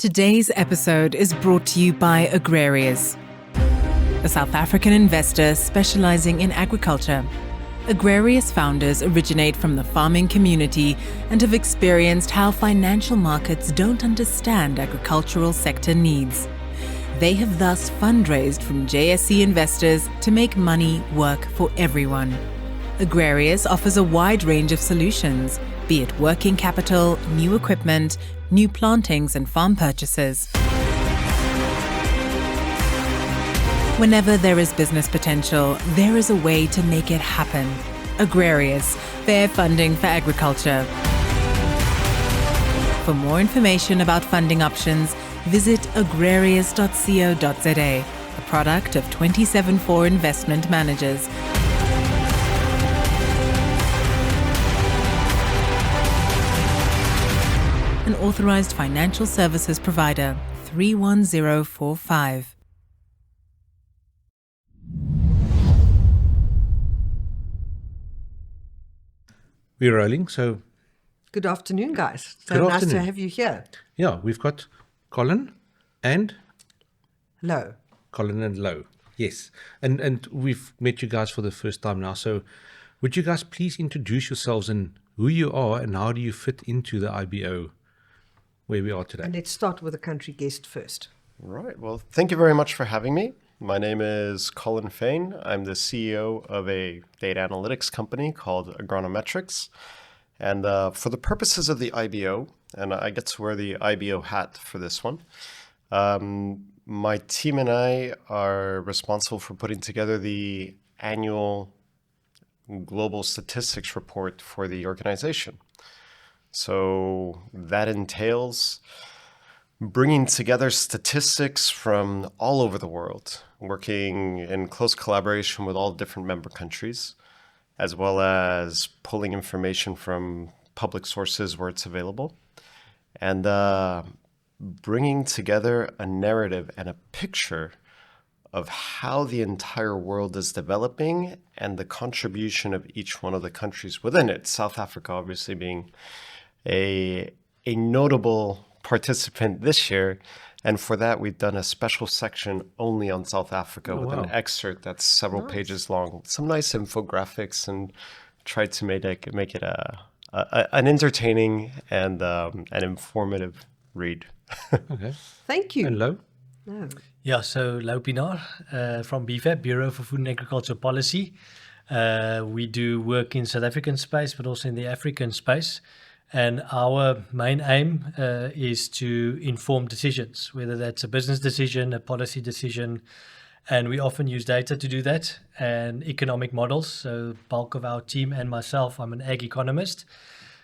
Today's episode is brought to you by Brodie, a South African investor specializing in agriculture. Brodie founders originate from the farming community and have experienced how financial markets don't understand agricultural sector needs. They have thus fundraised from JSE investors to make money work for everyone. Brodie offers a wide range of solutions, be it working capital, new equipment, new plantings and farm purchases. Whenever there is business potential, there is a way to make it happen. Brodie, fair funding for agriculture. For more information about funding options, visit agrarius.co.za, a product of 274 Investment Managers. An authorized financial services provider, 31045. We're rolling, so... Good afternoon, guys. Good Nice afternoon. to have you here. Yeah, we've got Colin and... Louw. Colin and Louw, yes. And we've met you guys for the first time now, so would you guys please introduce yourselves and who you are and how do you fit into the IBO where we are today? And let's start with a country guest first. Right. Well, thank you very much for having me. My name is Colin Fain. I'm the CEO of a data analytics company called Agronometrics. And for the purposes of the IBO, and I get to wear the IBO hat for this one, my team and I are responsible for putting together the annual global statistics report for the organization. So that entails bringing together statistics from all over the world, working in close collaboration with all different member countries, as well as pulling information from public sources where it's available, and bringing together a narrative and a picture of how the entire world is developing and the contribution of each one of the countries within it. South Africa obviously being a notable participant this year, and for that we've done a special section only on South Africa with an excerpt that's several pages long, some nice infographics, and tried to make it an entertaining and an informative read. Okay. Thank you. And Louw? No. Yeah, so Louw Pienaar from BFAP, Bureau for Food and Agriculture Policy. We do work in South African space, but also in the African space. And our main aim is to inform decisions, whether that's a business decision, a policy decision, and we often use data to do that, and economic models. So bulk of our team and myself, I'm an ag economist.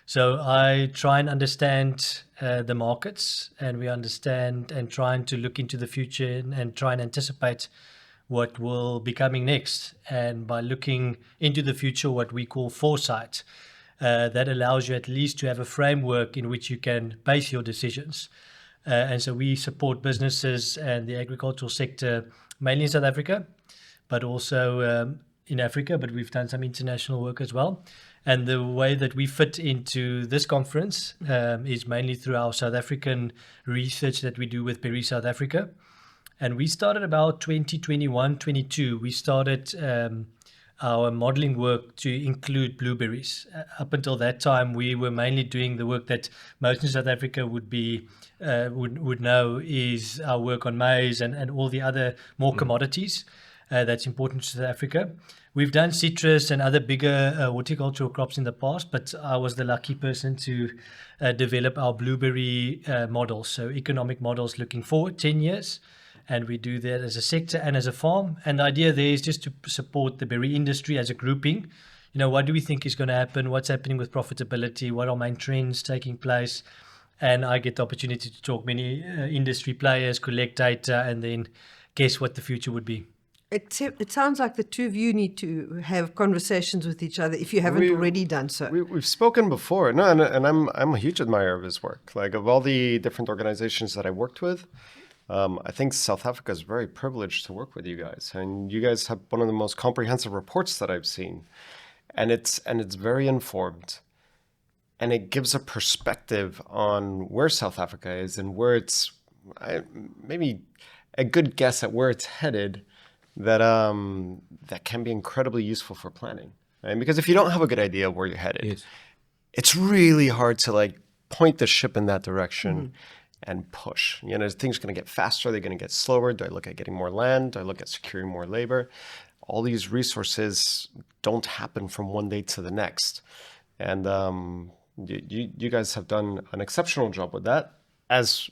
So I try and understand the markets, and we understand and trying to look into the future and try and anticipate what will be coming next. And by looking into the future, what we call foresight, that allows you at least to have a framework in which you can base your decisions. And so we support businesses and the agricultural sector, mainly in South Africa, but also in Africa, but we've done some international work as well. And the way that we fit into this conference is mainly through our South African research that we do with Berry South Africa. And we started about 2021-22. We started our modeling work to include blueberries. Up until that time, we were mainly doing the work that most in South Africa would know is our work on maize and all the other more commodities that's important to South Africa. We've done citrus and other bigger horticultural crops in the past, but I was the lucky person to develop our blueberry models, so economic models looking forward 10 years. And we do that as a sector and as a farm. And the idea there is just to support the berry industry as a grouping. You know, what do we think is going to happen? What's happening with profitability? What are main trends taking place? And I get the opportunity to talk many industry players, collect data, and then guess what the future would be. It sounds like the two of you need to have conversations with each other if you haven't already done so. We've spoken before. No, and I'm a huge admirer of his work. Like, of all the different organizations that I worked with, I think South Africa is very privileged to work with you guys, and you guys have one of the most comprehensive reports that I've seen, and it's very informed, and it gives a perspective on where South Africa is and where it's maybe a good guess at where it's headed that that can be incredibly useful for planning. Right? Because if you don't have a good idea of where you're headed, Yes. it's really hard to like point the ship in that direction and push. You know, things are going to get faster. They're going to get slower. Do I look at getting more land? Do I look at securing more labor? All these resources don't happen from one day to the next. And you guys have done an exceptional job with that, as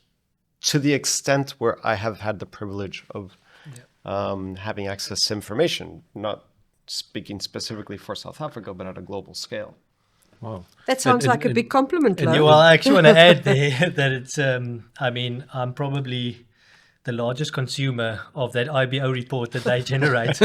to the extent where I have had the privilege of having access to information, not speaking specifically for South Africa, but at a global scale. Wow. That sounds like a big compliment, Louw. Well, I actually want to add there that it's, I mean, I'm probably the largest consumer of that IBO report that they generate.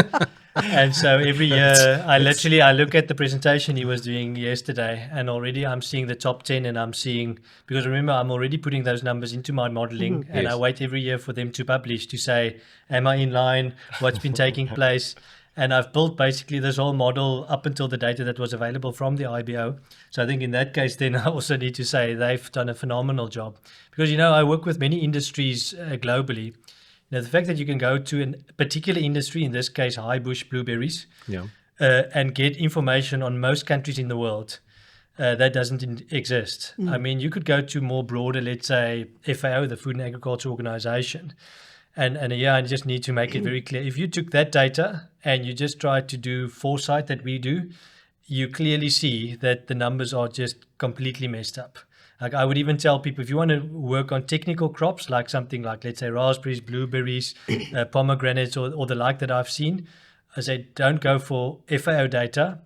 And so every year I look at the presentation he was doing yesterday, and already I'm seeing the top 10, and I'm seeing, because remember, I'm already putting those numbers into my modeling, and I wait every year for them to publish to say, am I in line? What's been taking place? And I've built basically this whole model up until the data that was available from the IBO. So I think in that case, then I also need to say they've done a phenomenal job. Because, you know, I work with many industries globally. Now, the fact that you can go to a particular industry, in this case, high bush blueberries, and get information on most countries in the world, that doesn't exist. I mean, you could go to more broader, let's say, FAO, the Food and Agriculture Organization, and I just need to make it very clear. If you took that data and you just tried to do foresight that we do, you clearly see that the numbers are just completely messed up. Like I would even tell people, if you want to work on technical crops, like something like, let's say, raspberries, blueberries, pomegranates, or the like that I've seen, I say, don't go for FAO data.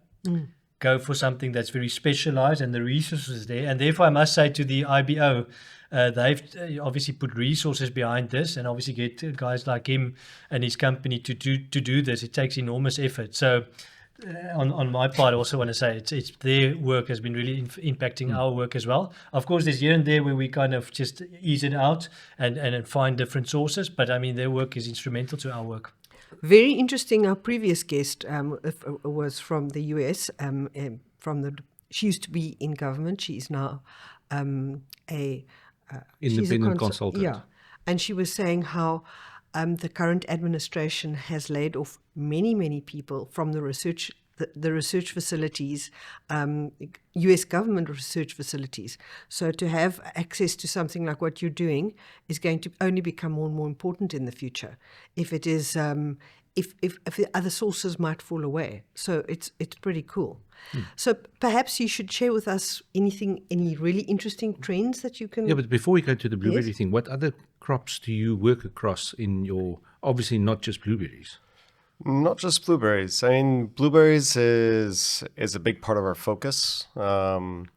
Go for something that's very specialized, and the resources there. And therefore, I must say to the IBO, they've obviously put resources behind this, and obviously get guys like him and his company to do this. It takes enormous effort. So on my part, I also want to say it's their work has been really impacting our work as well. Of course, there's here and there where we kind of just ease it out and find different sources. But I mean, their work is instrumental to our work. Very interesting. Our previous guest was from the US. She used to be in government. She is now Independent consultant. Yeah, and she was saying how the current administration has laid off many people from the research facilities, US government research facilities. So to have access to something like what you're doing is going to only become more and more important in the future. If it is, if the other sources might fall away. So it's pretty cool. So perhaps you should share with us any really interesting trends that you can. Yeah, but before we go to the blueberry thing, what other crops do you work across in your? Obviously, not just blueberries. Not just blueberries. I mean, blueberries is a big part of our focus. And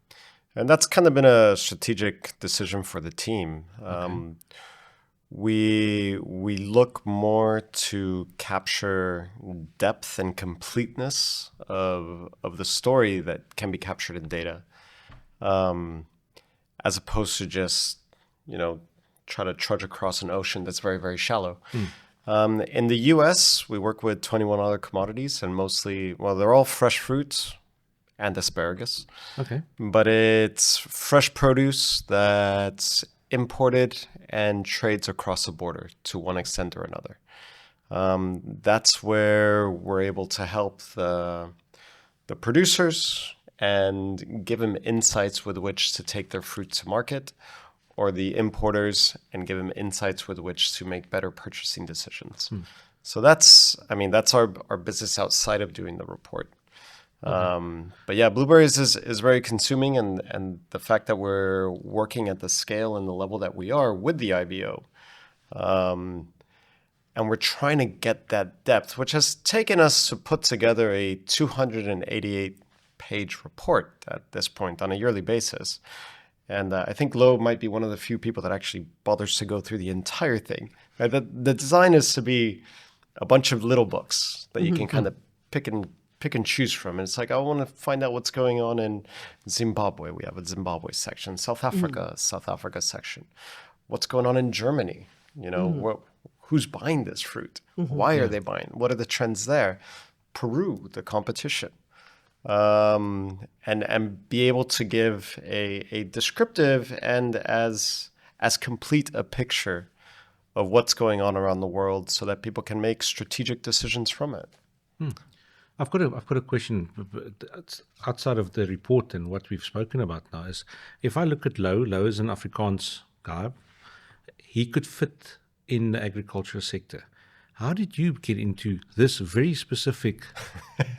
that's kind of been a strategic decision for the team. We look more to capture depth and completeness of the story that can be captured in data, as opposed to just, try to trudge across an ocean that's very, very shallow. In the US, we work with 21 other commodities, and mostly, they're all fresh fruits and asparagus. Okay. But it's fresh produce that's imported and trades across the border to one extent or another. That's where we're able to help the producers and give them insights with which to take their fruit to market, or the importers and give them insights with which to make better purchasing decisions. So that's our business outside of doing the report. But yeah, blueberries is very consuming, and the fact that we're working at the scale and the level that we are with the IBO, and we're trying to get that depth, which has taken us to put together a 288-page report at this point on a yearly basis. And I think Louw might be one of the few people that actually bothers to go through the entire thing. Right? The design is to be a bunch of little books that you can kind of pick and choose from. And it's like, I want to find out what's going on in Zimbabwe. We have a Zimbabwe section. South Africa, South Africa section. What's going on in Germany? Who's buying this fruit? Why are they buying? What are the trends there? Peru, the competition. And be able to give a descriptive and as as complete a picture of what's going on around the world so that people can make strategic decisions from it. I've got a question outside of the report and what we've spoken about now. Is if I look at Louw is an Afrikaans guy, he could fit in the agriculture sector. How did you get into this very specific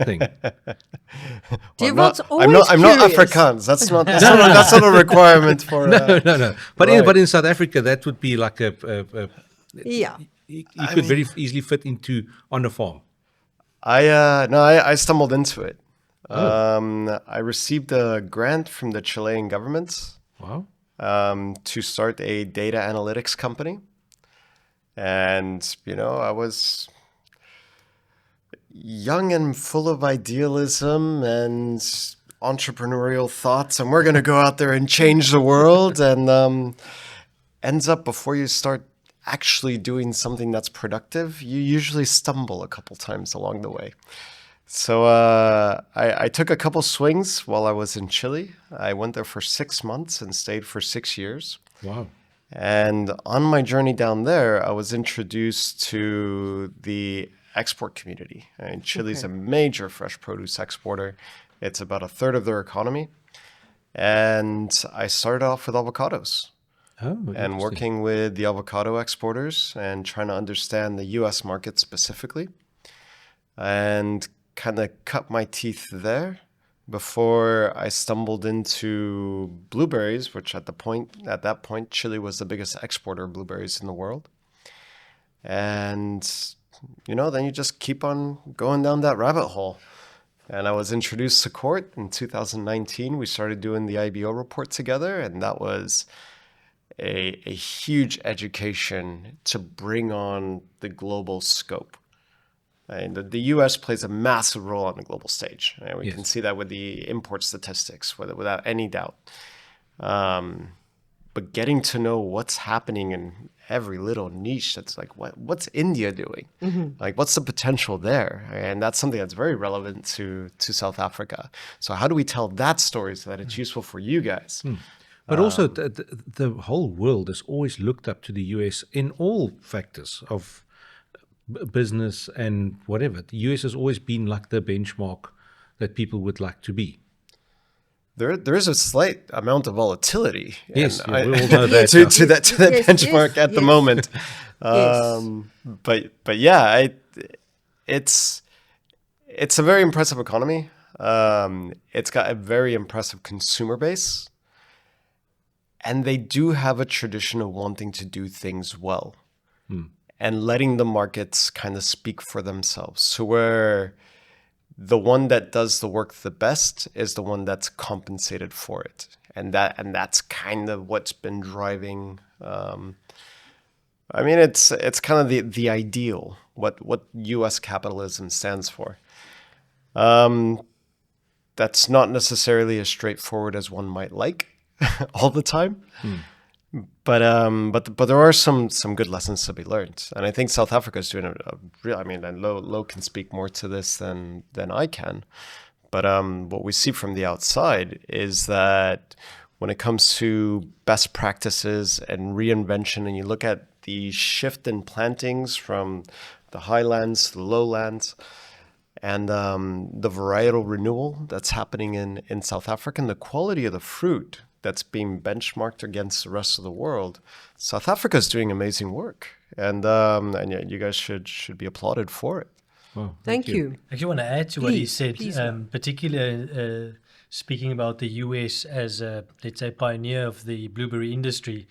thing? I'm not Afrikaans. That's not a requirement for. No. But in South Africa, that would be like Yeah. You could very easily fit into on a farm. I stumbled into it. I received a grant from the Chilean government. Wow. To start a data analytics company. And, I was young and full of idealism and entrepreneurial thoughts, and we're going to go out there and change the world. And ends up, before you start actually doing something that's productive, you usually stumble a couple times along the way. So I took a couple swings while I was in Chile. I went there for 6 months and stayed for 6 years. Wow. And on my journey down there, I was introduced to the export community. And Chile's a major fresh produce exporter. It's about a third of their economy. And I started off with avocados. And working with the avocado exporters and trying to understand the US market specifically. And kind of cut my teeth there before I stumbled into blueberries, which at that point, Chile was the biggest exporter of blueberries in the world. And, then you just keep on going down that rabbit hole. And I was introduced to Court in 2019. We started doing the IBO report together, and that was a huge education to bring on the global scope. And the U.S. plays a massive role on the global stage. And we can see that with the import statistics, without any doubt. But getting to know what's happening in every little niche, that's like, what's India doing? Like, what's the potential there? And that's something that's very relevant to South Africa. So how do we tell that story so that it's useful for you guys? But also, the whole world has always looked up to the US in all factors of business and whatever. The US has always been like the benchmark that people would like to be. There is a slight amount of volatility. Yes, we all know that. to that benchmark at the moment. But yeah, it's a very impressive economy. It's got a very impressive consumer base. And they do have a tradition of wanting to do things well and letting the markets kind of speak for themselves. So where the one that does the work the best is the one that's compensated for it. And that's kind of what's been driving. It's kind of the ideal, what US capitalism stands for. That's not necessarily as straightforward as one might like. All the time, but there are some good lessons to be learned, and I think South Africa is doing a real. And Louw can speak more to this than I can, but what we see from the outside is that when it comes to best practices and reinvention, and you look at the shift in plantings from the highlands to the lowlands. And the varietal renewal that's happening in South Africa, and the quality of the fruit that's being benchmarked against the rest of the world, South Africa is doing amazing work, and you guys should be applauded for it. Well, Thank you. I actually want to add to what he Please, said, please. particularly speaking about the US as a, let's say, pioneer of the blueberry industry.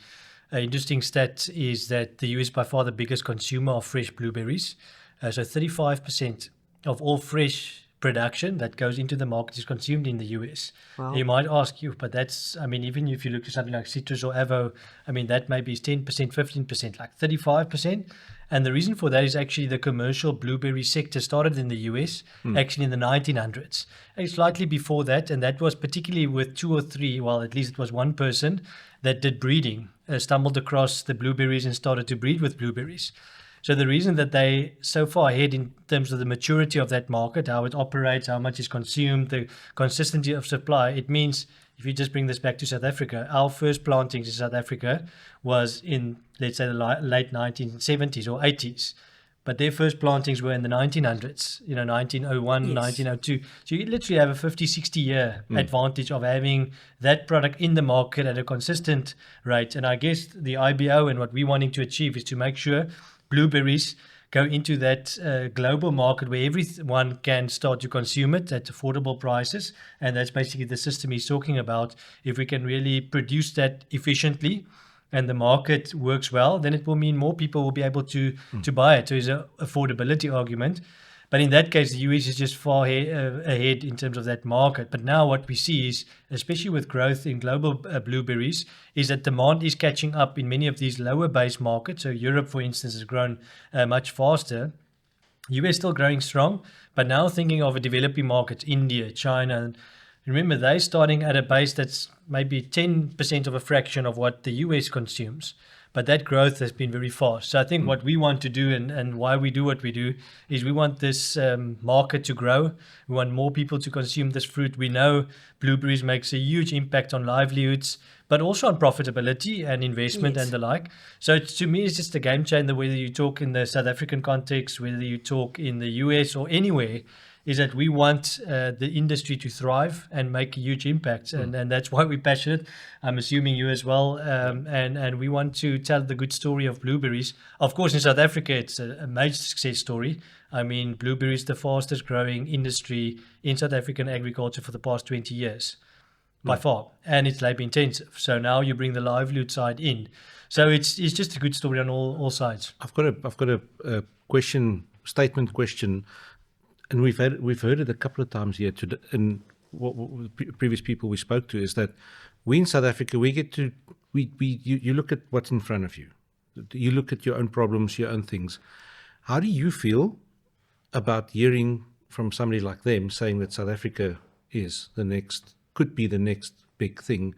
An interesting stat is that the US is by far the biggest consumer of fresh blueberries. So 35% of all fresh production that goes into the market is consumed in the US. Wow. You might ask you, but that's, even if you look at something like citrus or avo, that maybe is 10%, 15%, like 35%. And the reason for that is actually the commercial blueberry sector started in the US, actually in the 1900s. And slightly before that, and that was particularly with 2 or 3, well, at least it was one person that did breeding, stumbled across the blueberries and started to breed with blueberries. So the reason that they so far ahead in terms of the maturity of that market, how it operates, how much is consumed, the consistency of supply, it means if you just bring this back to South Africa, our first plantings in South Africa was in, let's say, the late 1970s or 80s. But their first plantings were in the 1900s, 1901, Yes. 1902. So you literally have a 50, 60-year advantage of having that product in the market at a consistent rate. And I guess the IBO and what we're wanting to achieve is to make sure blueberries go into that global market where everyone can start to consume it at affordable prices. And that's basically the system he's talking about. If we can really produce that efficiently and the market works well, then it will mean more people will be able to buy it. So it's an affordability argument. But in that case, the US is just far ahead in terms of that market. But now what we see is, especially with growth in global blueberries, is that demand is catching up in many of these lower base markets. So Europe, for instance, has grown much faster. US still growing strong, but now thinking of a developing market, India, China. And remember, they're starting at a base that's maybe 10% of a fraction of what the US consumes. But that growth has been very fast. So I think what we want to do and why we do what we do is we want this market to grow. We want more people to consume this fruit. We know blueberries makes a huge impact on livelihoods, but also on profitability and investment Yes. and the like. So to me, it's just a game changer, whether you talk in the South African context, whether you talk in the US or anywhere, is that we want the industry to thrive and make a huge impact. And that's why we're passionate. I'm assuming you as well. And we want to tell the good story of blueberries. Of course, in South Africa, it's a major success story. I mean, blueberries the fastest growing industry in South African agriculture for the past 20 years, by far. And it's labor intensive. So now you bring the livelihood side in. So it's just a good story on all sides. I've got a statement question. And we've heard it a couple of times here. And what previous people we spoke to is that we in South Africa you look at what's in front of you. You look at your own problems, your own things. How do you feel about hearing from somebody like them saying that South Africa could be the next big thing,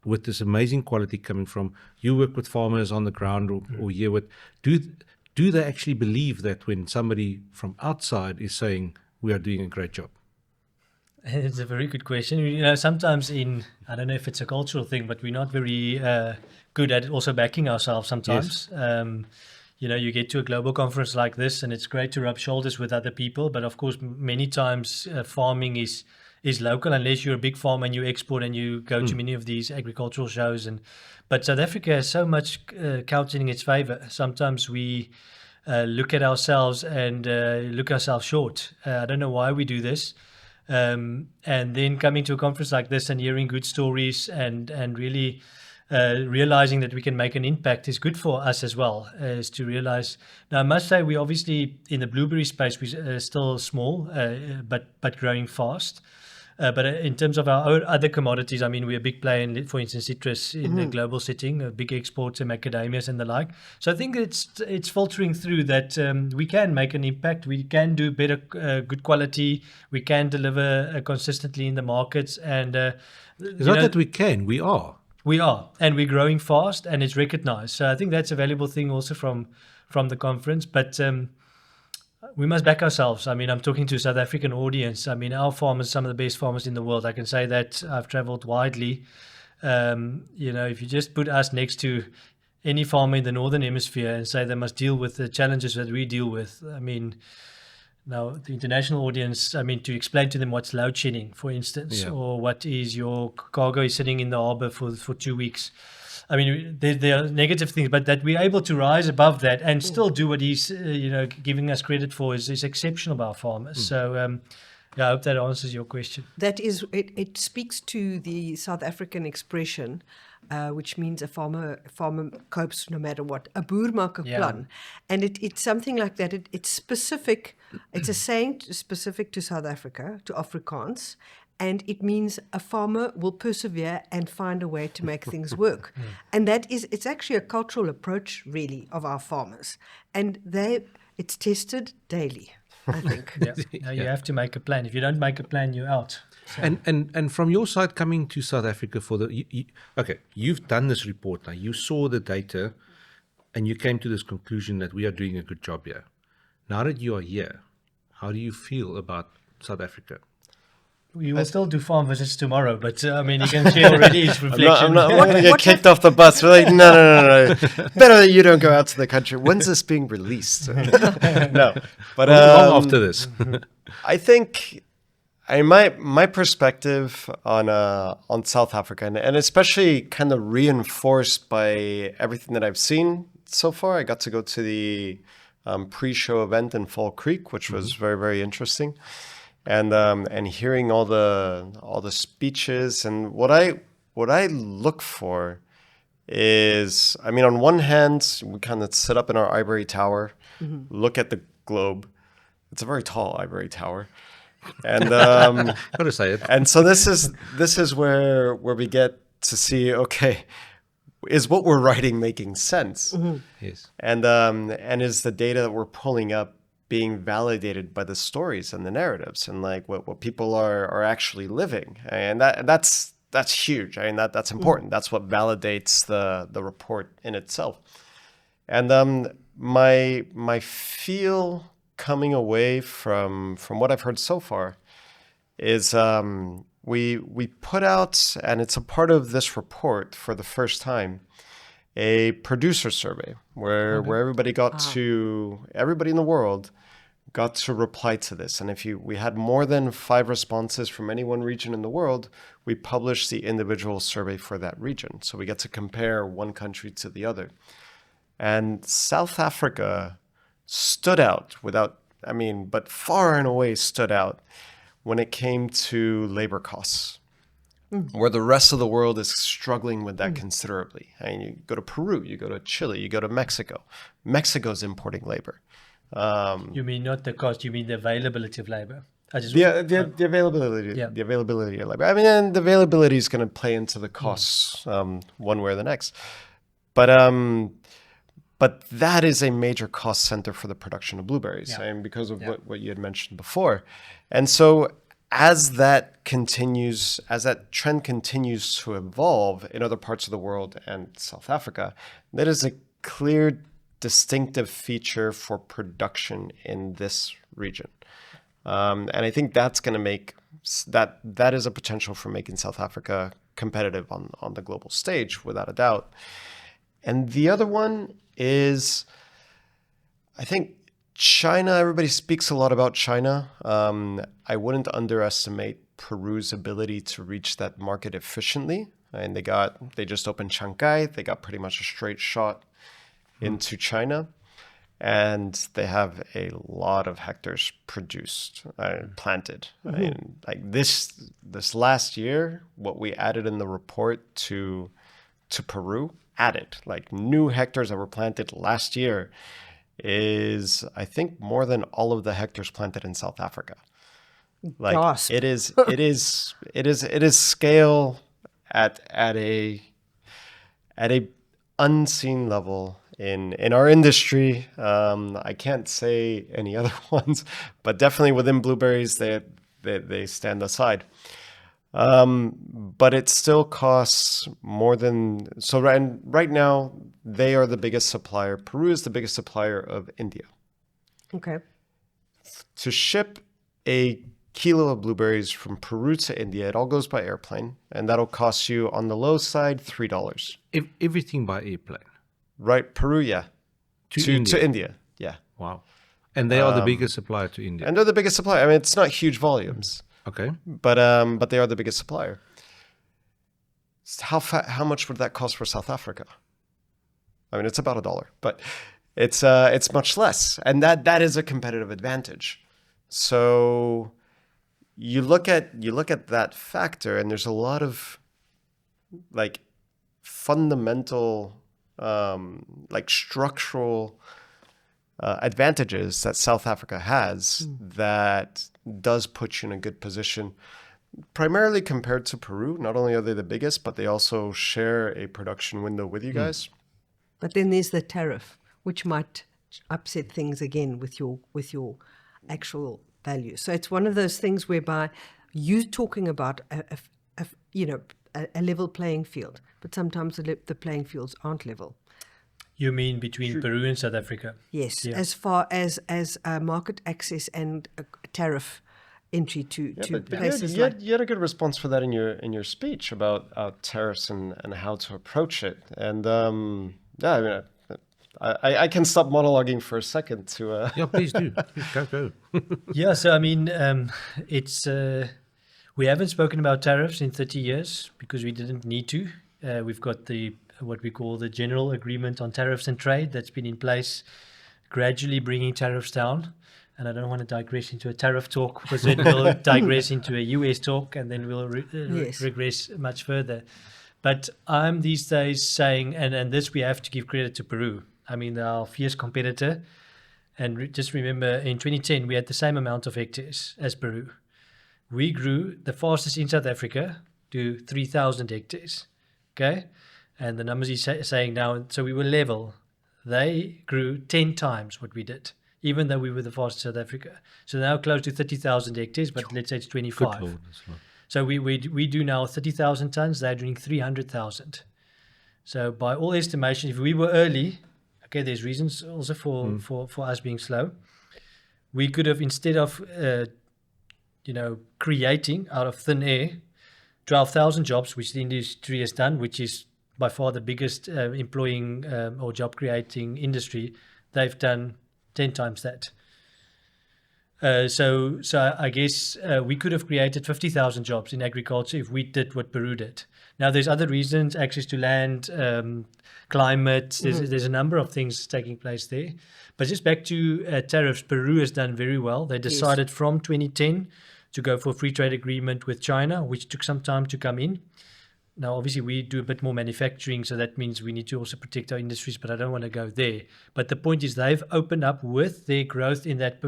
with this amazing quality coming from? You work with farmers on the ground or here with do they actually believe that when somebody from outside is saying we are doing a great job? It's a very good question. Sometimes I don't know if it's a cultural thing, but we're not very good at also backing ourselves sometimes. Yes. You get to a global conference like this and it's great to rub shoulders with other people. But of course, many times farming is local, unless you're a big farmer and you export and you go to many of these agricultural shows. But South Africa has so much counting in its favor. Sometimes we look at ourselves and look ourselves short. I don't know why we do this. And then coming to a conference like this and hearing good stories and really realizing that we can make an impact is good for us as well, is to realize. Now, I must say, we obviously, in the blueberry space, we're still small, but growing fast. But in terms of our other commodities, I mean, we're a big player in, for instance, citrus in the global setting, a big exporter, macadamias and the like. So I think it's filtering through that we can make an impact. We can do better, good quality. We can deliver consistently in the markets. And It's not that we can, we are. We are, and we're growing fast, and it's recognized. So I think that's a valuable thing also from the conference. But we must back ourselves. I mean, I'm talking to a South African audience. I mean, our farmers, some of the best farmers in the world. I can say that. I've traveled widely. If you just put us next to any farmer in the Northern Hemisphere and say they must deal with the challenges that we deal with, I mean, now the international audience, I mean, to explain to them what's load shedding, for instance, or what is your cargo is sitting in the harbor for 2 weeks. I mean, there are negative things, but that we're able to rise above that and still do what he's, giving us credit for is exceptional by our farmers. So, I hope that answers your question. That is, it speaks to the South African expression, which means a farmer copes no matter what. A boer maak 'n plan. And it's something like that. It's specific. It's a saying specific to South Africa, to Afrikaans. And it means a farmer will persevere and find a way to make things work. And it's actually a cultural approach, really, of our farmers. And it's tested daily, I think. You have to make a plan. If you don't make a plan, you're out. So. And from your side, coming to South Africa you've done this report now. You saw the data, and you came to this conclusion that we are doing a good job here. Now that you are here, how do you feel about South Africa? We will still do farm visits tomorrow, but I mean, you can share already his reflection. I'm not going to get kicked off the bus. We're like, no. Better that you don't go out to the country. When's this being released? No, but long after this. I think my perspective on South Africa, and especially kind of reinforced by everything that I've seen so far. I got to go to the pre-show event in Fall Creek, which was very, very interesting. And hearing all the speeches, and what I look for is, I mean, on one hand, we kind of sit up in our ivory tower, look at the globe. It's a very tall ivory tower, and Gotta say it. and so this is where we get to see, okay, is what we're writing making sense? Yes. And is the data that we're pulling up being validated by the stories and the narratives and like what people are actually living? And that's huge. I mean, that's important. That's what validates the report in itself. And my feel coming away from what I've heard so far is we put out, and it's a part of this report for the first time, a producer survey where everybody everybody in the world got to reply to this. And we had more than 5 responses from any one region in the world, we published the individual survey for that region. So we get to compare one country to the other. And South Africa stood out but far and away stood out when it came to labor costs, where the rest of the world is struggling with that considerably. I mean, you go to Peru, you go to Chile, you go to Mexico. Mexico's importing labor. You mean not the cost, you mean the availability of labor. The availability, Yeah. the availability of labor. I mean, and the availability is going to play into the costs one way or the next. But that is a major cost center for the production of blueberries, and because of what you had mentioned before. And so as that trend continues to evolve in other parts of the world and South Africa, that is a clear, distinctive feature for production in this region. And I think that's going to make that is a potential for making South Africa competitive on the global stage, without a doubt. And the other one is, I think, China. Everybody speaks a lot about China. I wouldn't underestimate Peru's ability to reach that market efficiently. And they just opened Shanghai. They got pretty much a straight shot into China. And they have a lot of hectares produced, planted. And like this last year, what we added in the report to Peru, like new hectares that were planted last year, is I think more than all of the hectares planted in South Africa. Like Gasp. it is scale at a unseen level in our industry. I can't say any other ones, but definitely within blueberries, they stand aside. But it still costs more than so. Right now, they are the biggest supplier. Peru is the biggest supplier of India. Okay. To ship a kilo of blueberries from Peru to India, it all goes by airplane, and that'll cost you on the low side $3. Everything by airplane. Right, Peru, yeah. To India, yeah. Wow. And they are the biggest supplier to India. And they're the biggest supplier. I mean, it's not huge volumes. Okay. But they are the biggest supplier. How much would that cost for South Africa? I mean, it's about $1, but it's much less, and that is a competitive advantage. So you look at that factor, and there's a lot of like fundamental like structural advantages that South Africa has that does put you in a good position, primarily compared to Peru. Not only are they the biggest, but they also share a production window with you guys. But then there's the tariff, which might upset things again with your actual value. So it's one of those things whereby you're talking about a level playing field, but sometimes the playing fields aren't level. You mean between Peru and South Africa? Yes, Yeah. as far as market access and tariff entry to But places you like. had a good response for that in your speech about tariffs and how to approach it. And yeah, I mean, I can stop monologuing for a second to. Yeah, please do. Please go. Yeah, so I mean, it's we haven't spoken about tariffs in 30 years because we didn't need to. We've got the what we call the General Agreement on Tariffs and Trade that's been in place, gradually bringing tariffs down. And I don't want to digress into a tariff talk because then we'll digress into a US talk and then we'll Yes. regress much further. But I'm these days saying, and this we have to give credit to Peru. I mean, they're our fierce competitor. And just remember, in 2010, we had the same amount of hectares as Peru. We grew the fastest in South Africa to 3,000 hectares. Okay? And the numbers he's saying now, so we were level. They grew 10 times what we did, even though we were the fastest in South Africa. So now close to 30,000 hectares, but let's say it's 25. Good Lord, that's a lot. So we do now 30,000 tons. They're doing 300,000. So by all estimation, if we were early, okay, there's reasons also for us being slow. We could have, instead of creating out of thin air 12,000 jobs, which the industry has done, which is by far the biggest employing or job creating industry, they've done 10 times that. So I guess we could have created 50,000 jobs in agriculture if we did what Peru did. Now, there's other reasons, access to land, climate, there's a number of things taking place there. But just back to tariffs, Peru has done very well. They decided from 2010 to go for a free trade agreement with China, which took some time to come in. Now, obviously, we do a bit more manufacturing, so that means we need to also protect our industries, but I don't want to go there. But the point is they've opened up with their growth in that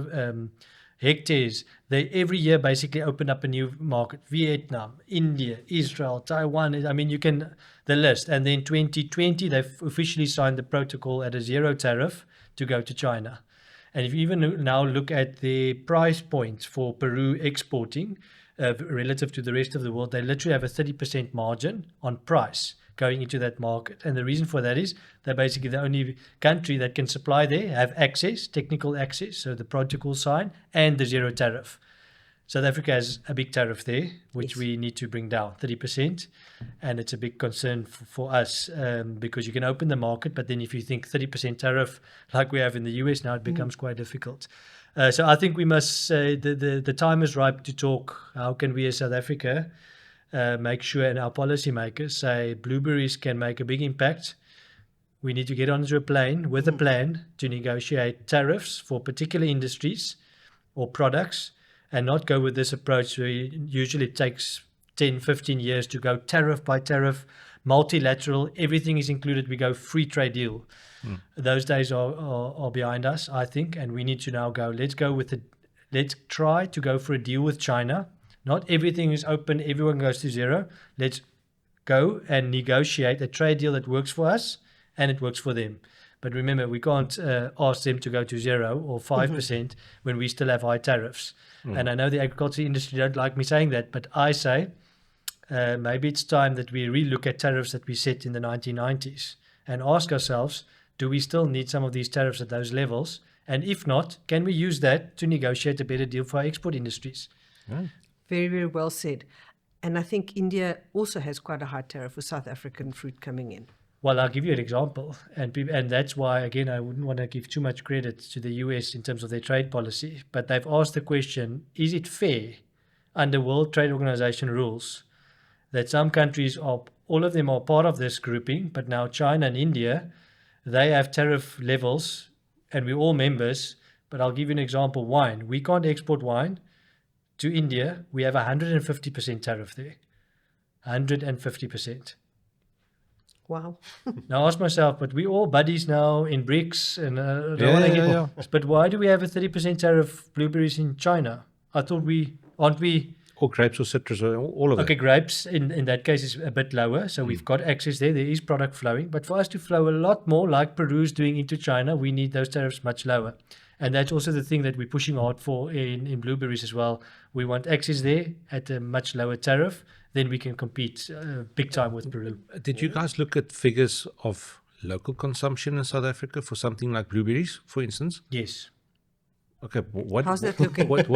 hectares. They every year basically open up a new market. Vietnam, India, Israel, Taiwan. I mean, you can, the list. And then 2020, they've officially signed the protocol at a zero tariff to go to China. And if you even now look at the price points for Peru exporting relative to the rest of the world, they literally have a 30% margin on price going into that market. And the reason for that is they're basically the only country that can supply there, have access, technical access, so the protocol sign, and the zero tariff. South Africa has a big tariff there, which we need to bring down, 30%. And it's a big concern for us because you can open the market, but then if you think 30% tariff like we have in the US now, it becomes quite difficult. So I think we must say the time is ripe to talk. How can we as South Africa make sure, and our policymakers say blueberries can make a big impact? We need to get onto a plane with a plan to negotiate tariffs for particular industries or products and not go with this approach where usually it takes 10, 15 years to go tariff by tariff, multilateral, everything is included, we go free trade deal. Those days are behind us, I think, and we need to now go, let's try to go for a deal with China. Not everything is open, everyone goes to zero. Let's go and negotiate a trade deal that works for us and it works for them. But remember, we can't ask them to go to 0 or 5% when we still have high tariffs. And I know the agriculture industry don't like me saying that, but I say maybe it's time that we relook at tariffs that we set in the 1990s and ask ourselves, do we still need some of these tariffs at those levels? And if not, can we use that to negotiate a better deal for our export industries? Very, very well said. And I think India also has quite a high tariff for South African fruit coming in. Well, I'll give you an example. And that's why, again, I wouldn't want to give too much credit to the US in terms of their trade policy. But they've asked the question, is it fair under World Trade Organization rules that some countries, all of them are part of this grouping, but now China and India, they have tariff levels and we're all members. But I'll give you an example, wine. We can't export wine to India. We have 150% tariff there. 150%. Wow. Now I ask myself, but we all buddies now in BRICS, and but why do we have a 30% tariff blueberries in China? I thought aren't we? Or grapes or citrus, or all of it. Okay, grapes in that case is a bit lower, so we've got access there. There is product flowing, but for us to flow a lot more, like Peru's doing into China, we need those tariffs much lower. And that's also the thing that we're pushing hard for in blueberries as well. We want access there at a much lower tariff. Then we can compete big time with Peru. Did you guys look at figures of local consumption in South Africa for something like blueberries, for instance? Yes. Okay, what? How's that looking? What?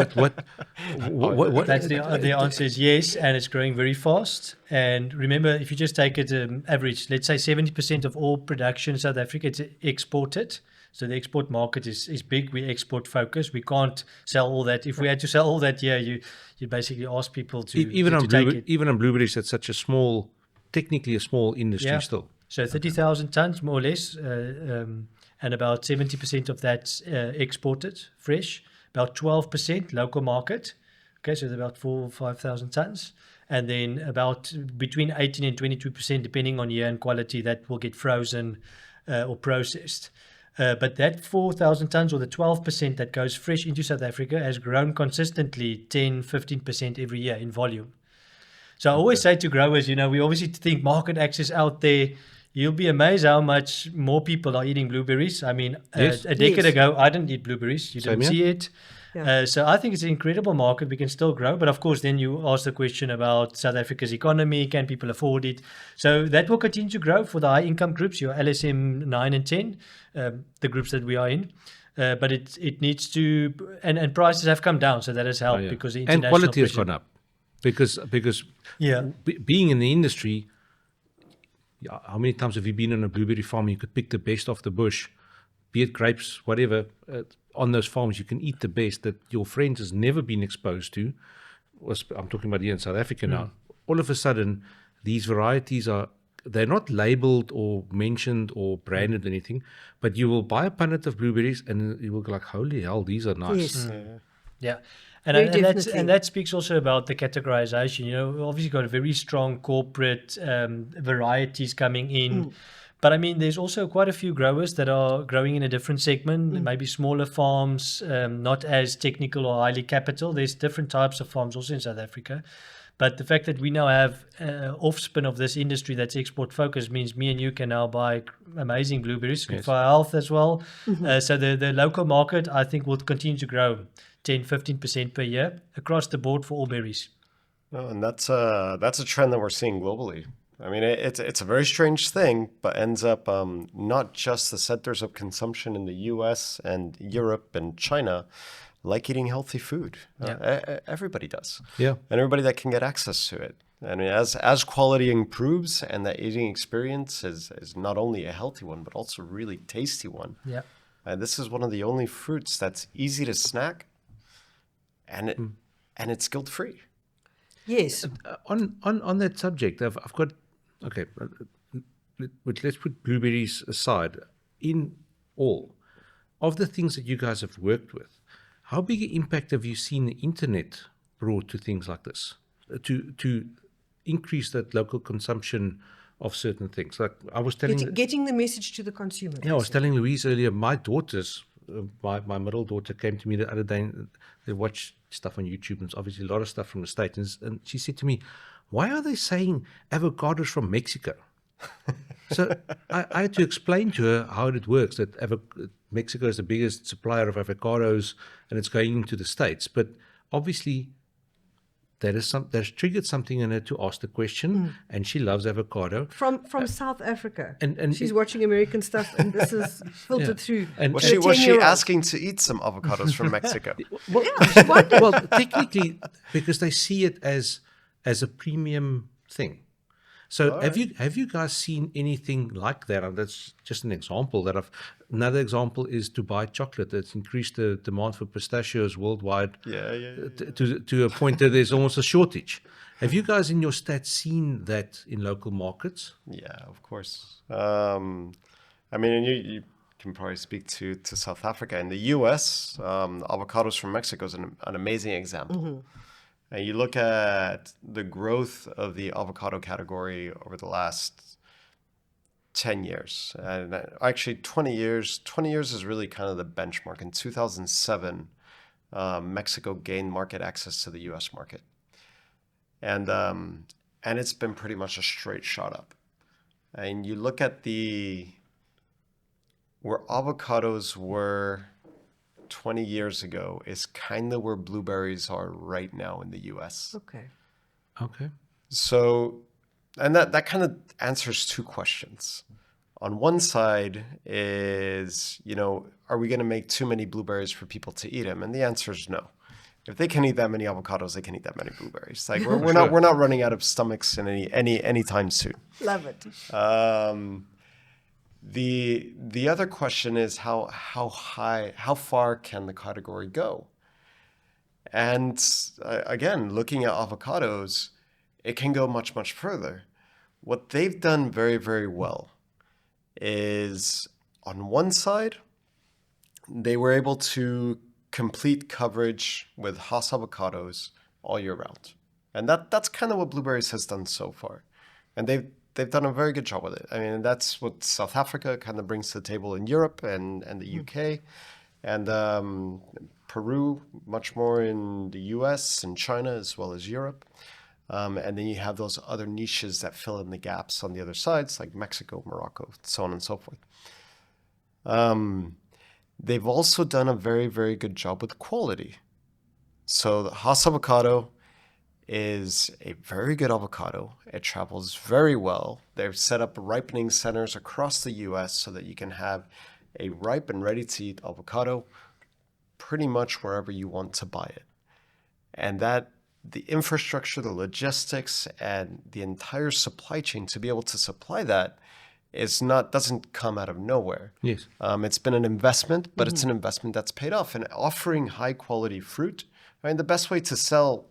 That's the answer is yes, and it's growing very fast. And remember, if you just take it average, let's say 70% of all production in South Africa is exported. So the export market is big. We export focused. We can't sell all that. If we had to sell all that here, you basically ask people to take it. Even on blueberries, that's such a small, technically a small industry still. So 30,000 tons more or less, and about 70% of that's exported fresh. About 12% local market. Okay, so there's about 4,000 or 5,000 tons, and then about between 18 and 22%, depending on year and quality, that will get frozen or processed. But that 4,000 tons, or the 12% that goes fresh into South Africa, has grown consistently 10-15% every year in volume. So I always say to growers, we obviously think market access out there. You'll be amazed how much more people are eating blueberries. I mean, Yes. a decade ago, I didn't eat blueberries. You Same didn't see here. it. Yeah. So I think it's an incredible market. We can still grow. But of course, then you ask the question about South Africa's economy. Can people afford it? So that will continue to grow for the high income groups, your LSM 9 and 10, the groups that we are in. But it needs to, and prices have come down. So that has helped because the And international quality has pressure- gone up. Because being in the industry, how many times have you been on a blueberry farm? You could pick the best off the bush, be it grapes, whatever. On those farms, you can eat the best that your friend has never been exposed to. I'm talking about here in South Africa now. All of a sudden, these varieties they're not labeled or mentioned or branded or anything, but you will buy a punnet of blueberries and you will go like, holy hell, these are nice. Yes. Yeah. Very And definitely. that speaks also about the categorization. We obviously got a very strong corporate varieties coming in. But I mean, there's also quite a few growers that are growing in a different segment, maybe smaller farms, not as technical or highly capital. There's different types of farms also in South Africa. But the fact that we now have offspin of this industry that's export focused means me and you can now buy amazing blueberries, good for our health as well. So the local market, I think, will continue to grow 10-15% per year across the board for all berries. No, and that's a trend that we're seeing globally. I mean, it's a very strange thing, but ends up not just the centers of consumption in the U.S. and Europe and China like eating healthy food. Everybody does. Yeah. And everybody that can get access to it. I mean, as quality improves and that eating experience is not only a healthy one, but also a really tasty one. Yeah. And this is one of the only fruits that's easy to snack, and it's guilt-free. Yes. On that subject, I've got, okay, let's put blueberries aside. In all of the things that you guys have worked with, how big an impact have you seen the internet brought to things like this, to increase that local consumption of certain things? Like I was telling, Getting the message to the consumer. I was telling Louise earlier, my daughters, my middle daughter came to me the other day, and they watched stuff on YouTube, and it's obviously a lot of stuff from the States, and she said to me, why are they saying avocados from Mexico? So I had to explain to her how it works, that Mexico is the biggest supplier of avocados and it's going into the States. But obviously that's triggered something in her to ask the question, and she loves avocado. From South Africa. And she's watching American stuff, and this is filtered through. And Was to a she 10-year-old. asking to eat some avocados from Mexico? Well, technically, because they see it as a premium thing. So have you guys seen anything like that? And that's just an example. Another example is Dubai chocolate. That's increased the demand for pistachios worldwide. To a point that there's almost a shortage. Have you guys in your stats seen that in local markets? Yeah, of course. I mean, you can probably speak to South Africa. In the U.S., avocados from Mexico is an amazing example. And you look at the growth of the avocado category over the last 10 years, and actually 20 years. 20 years is really kind of the benchmark. In 2007, Mexico gained market access to the U.S. market. And it's been pretty much a straight shot up. And you look at where avocados were 20 years ago is kind of where blueberries are right now in the U.S. Okay. So, and that kind of answers two questions. on one side is, are we going to make too many blueberries for people to eat them? And the answer is no. If they can eat that many avocados, they can eat that many blueberries. Like we're not running out of stomachs in any time soon. Love it. The other question is how far can the category go? And again, looking at avocados, it can go much, much further. What they've done very, very well is on one side, they were able to complete coverage with Hass avocados all year round. And that's kind of what Blueberries has done so far. And they've done a very good job with it. I mean, that's what South Africa kind of brings to the table in Europe and the UK. And Peru, much more in the US and China as well as Europe. And then you have those other niches that fill in the gaps on the other sides, like Mexico, Morocco, so on and so forth. They've also done a very, very good job with quality. So the Hass avocado is a very good avocado. It travels very well. They've set up ripening centers across the US so that you can have a ripe and ready-to-eat avocado pretty much wherever you want to buy it. And that the infrastructure, the logistics, and the entire supply chain to be able to supply that doesn't come out of nowhere. Yes. It's been an investment, but it's an investment that's paid off. And offering high quality fruit, I mean, the best way to sell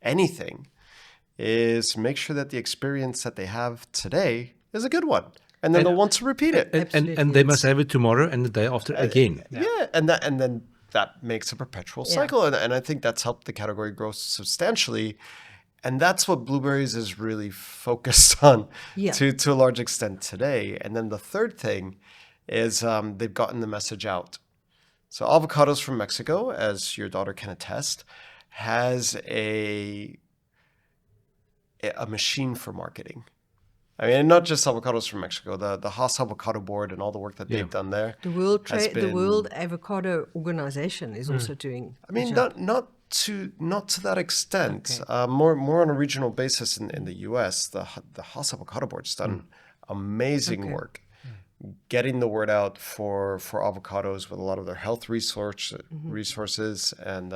anything is make sure that the experience that they have today is a good one. And then they'll want to repeat it. And they must have it tomorrow and the day after again. Yeah, and then that makes a perpetual cycle. And I think that's helped the category grow substantially. And that's what Blueberries is really focused on to a large extent today. And then the third thing is they've gotten the message out. So Avocados from Mexico, as your daughter can attest, has a machine for marketing. I mean, not just Avocados from Mexico, the Hass Avocado Board and all the work that they've done there. The World Avocado Organization is also doing. I mean, not to that extent. Okay. More on a regional basis in the U.S. The Hass Avocado Board's done amazing work, getting the word out for avocados with a lot of their health resources and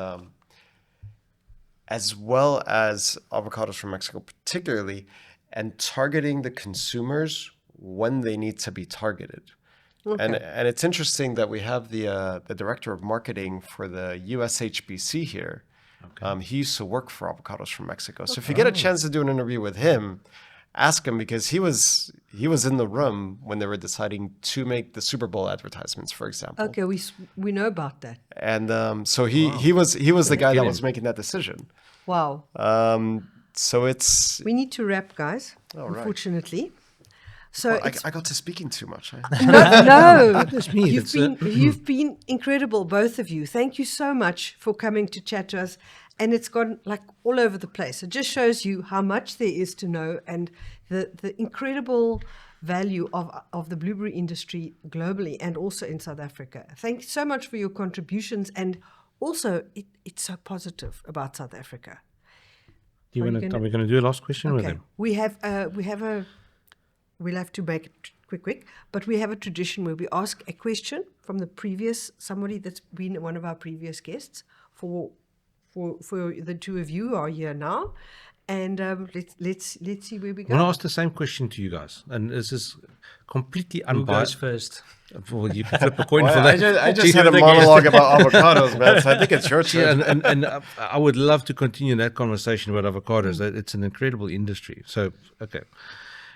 as well as Avocados from Mexico particularly, and targeting the consumers when they need to be targeted. Okay. And it's interesting that we have the director of marketing for the USHBC here. Okay. He used to work for Avocados from Mexico. So if you get a chance to do an interview with him, ask him, because he was in the room when they were deciding to make the Super Bowl advertisements, for example. Okay, we know about that. And so he was the guy that was making that decision. Wow. So it's... We need to wrap, guys, unfortunately. So well, I got to speaking too much. No. You've been incredible, both of you. Thank you so much for coming to chat to us. And it's gone like all over the place. It just shows you how much there is to know and the incredible value of the blueberry industry globally and also in South Africa. Thank you so much for your contributions. And also, it's so positive about South Africa. Are we going to do a last question with him? We'll have to make it quick, but we have a tradition where we ask a question from somebody that's been one of our previous guests. For the two of you who are here now, and let's see where we go. I want to ask the same question to you guys, and this is completely unbiased. Who goes first? Well, you can flip a coin for that. I just had a monologue about avocados, man. So I think it's your turn. Yeah, and I would love to continue that conversation about avocados. It's an incredible industry. So, okay.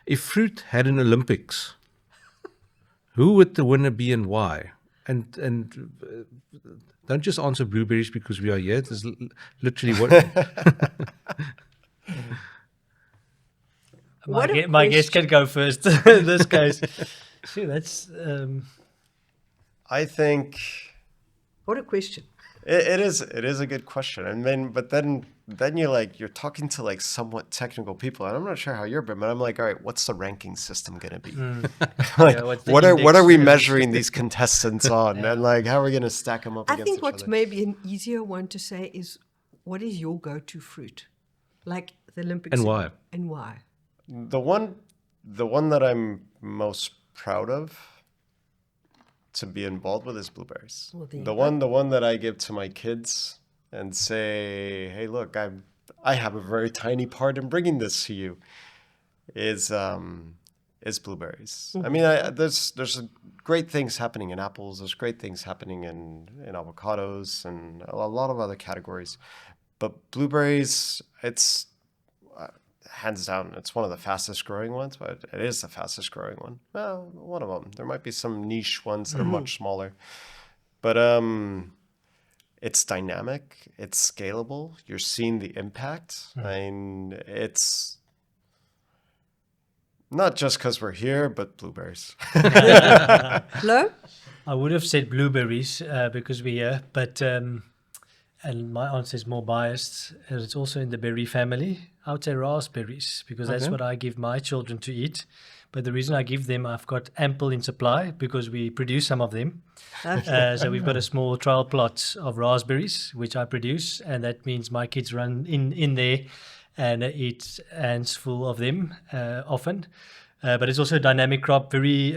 If fruit had an Olympics, who would the winner be and why? And don't just answer blueberries because we are here. This is literally what... My guest can go first in this case. Sure, that's... I think... What a question. It is a good question. I mean, but then you're talking to like somewhat technical people, and I'm not sure how you're, but I'm like, all right, what's the ranking system going to be? What are we measuring these contestants on, and like how are we going to stack them up against each other? I think what's maybe an easier one to say is, what is your go-to fruit, like the Olympics, and why? And why? The one that I'm most proud of to be involved with is blueberries. Well, there you the one that I give to my kids and say, hey, look, I have a very tiny part in bringing this to you is blueberries. I mean, there's great things happening in apples. There's great things happening in avocados and a lot of other categories. But blueberries, it's hands down, it's one of the fastest growing ones, but it is the fastest growing one. Well, one of them. There might be some niche ones that are much smaller. But it's dynamic. It's scalable. You're seeing the impact. I mean, it's not just because we're here, but blueberries. Louw? I would have said blueberries because we're here, but and my answer is more biased. It's also in the berry family. I would say raspberries because that's what I give my children to eat. But the reason I give them, I've got ample in supply because we produce some of them. So we've got a small trial plot of raspberries, which I produce. And that means my kids run in there and eat hands full of them often. But it's also a dynamic crop, very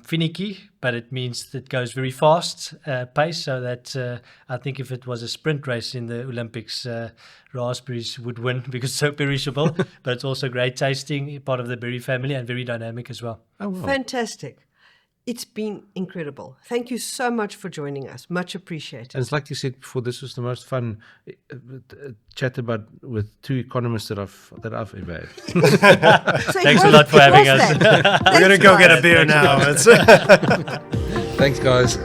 finicky, but it means it goes very fast pace. So that I think if it was a sprint race in the Olympics, raspberries would win because it's so perishable. But it's also great tasting, part of the berry family, and very dynamic as well. Oh, wow. Fantastic. It's been incredible. Thank you so much for joining us. Much appreciated. And it's like you said before, this was the most fun chat about with two economists that I've ever had. So Thanks a lot for having us. We're going to go get a beer now. Thanks, guys.